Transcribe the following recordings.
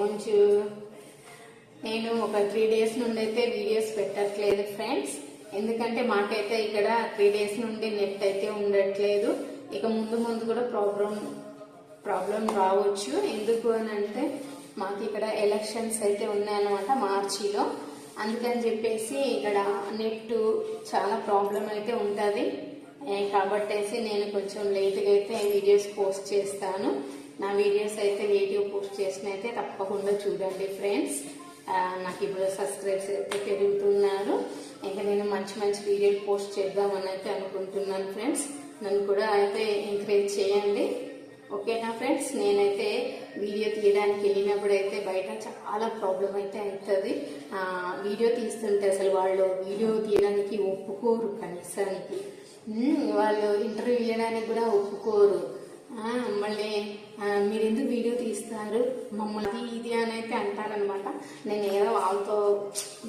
కొంచెం నేను ఒక 3 days నుండి అయితే వీడియోస్ పెట్టట్లేదు ఫ్రెండ్స్. ఎందుకంటే మాకైతే ఇక్కడ 3 days నుండి నెట్ అయితే ఉండట్లేదు. ఇక ముందు కూడా ప్రాబ్లం రావచ్చు. ఎందుకు అని అంటే మాకు ఇక్కడ ఎలక్షన్స్ అయితే ఉన్నాయన్నమాట మార్చిలో. అందుకని చెప్పేసి ఇక్కడ నెట్ చాలా ప్రాబ్లం అయితే ఉంటుంది. కాబట్టి నేను కొంచెం లేట్గా అయితే వీడియోస్ పోస్ట్ చేస్తాను. నా వీడియోస్ అయితే లేట్గా పోస్ట్ చేసిన అయితే తప్పకుండా చూడండి ఫ్రెండ్స్. నాకు ఇప్పుడు సబ్స్క్రైబ్స్ అయితే పెరుగుతున్నారు. ఇంకా నేను మంచి వీడియోలు పోస్ట్ చేద్దామని అయితే అనుకుంటున్నాను ఫ్రెండ్స్. నన్ను కూడా అయితే ఎంకరేజ్ చేయండి, ఓకేనా ఫ్రెండ్స్. నేనైతే వీడియో తీయడానికి వెళ్ళినప్పుడు అయితే బయట చాలా ప్రాబ్లం అయితే అవుతుంది. వీడియో తీస్తుంటే అసలు వాళ్ళు వీడియో తీయడానికి ఒప్పుకోరు. కనీసానికి వాళ్ళు ఇంటర్వ్యూ ఇవ్వడానికి కూడా ఒప్పుకోరు. మళ్ళీ మీరు ఎందుకు వీడియో తీస్తారు మమ్మల్ని ఇది అని అయితే అంటారనమాట. నేను ఏదో వాళ్ళతో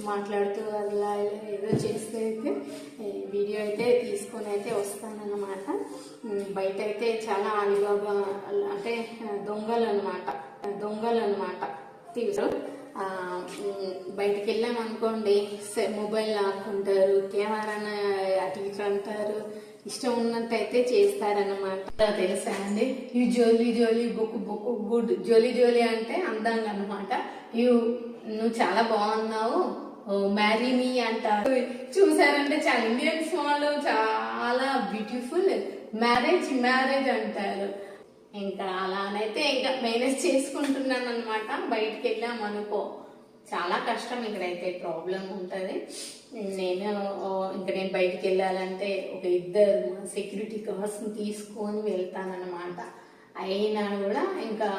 మాట్లాడుతూ అలా ఏదో చేస్తే అయితే వీడియో అయితే తీసుకొని అయితే వస్తానన్నమాట. బయట అయితే చాలా అలీబాబా అంటే దొంగలు అనమాట తీసారు. బయటకు వెళ్ళామనుకోండి మొబైల్ లాక్కుంటారు, కెమెరాను అటు ఇటు అంటారు, ఇష్టం ఉన్నట్టు అయితే చేస్తారన్నమాట. తెలుసా అండి, ఈ జోలీ బొక్కు గుడ్ జోలీ అంటే అందంగా అనమాట. నువ్వు చాలా బాగున్నావు, మ్యారీ మీ అంటారు. చూసారంటే చాలా ఇండియన్స్ వాళ్ళు చాలా బ్యూటిఫుల్, మ్యారేజ్ అంటారు. ఇంకా అలానైతే ఇంకా మేనేజ్ చేసుకుంటున్నాను అనమాట. బయటికి వెళ్ళామనుకో చాలా కష్టం, ఇక్కడైతే ప్రాబ్లం ఉంటుంది. నేను బయటికి వెళ్ళాలంటే ఒక 2 సెక్యూరిటీ గార్డ్స్ని తీసుకొని వెళ్తానన్నమాట. అయినా కూడా ఇంకా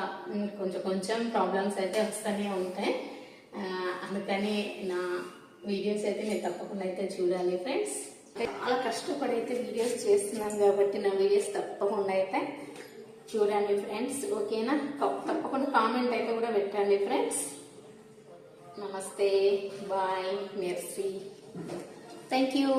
కొంచెం ప్రాబ్లమ్స్ అయితే వస్తూనే ఉంటాయి. అందుకని నా వీడియోస్ అయితే మీరు తప్పకుండా అయితే చూడాలి ఫ్రెండ్స్. చాలా కష్టపడి అయితే వీడియోస్ చేస్తున్నాను కాబట్టి నా వీడియోస్ తప్పకుండా అయితే చూడండి ఫ్రెండ్స్, ఓకేనా. తప్పకుండా కామెంట్ అయితే కూడా పెట్టండి ఫ్రెండ్స్. నమస్తే, బాయ్, మెర్సీ, థ్యాంక్ యూ.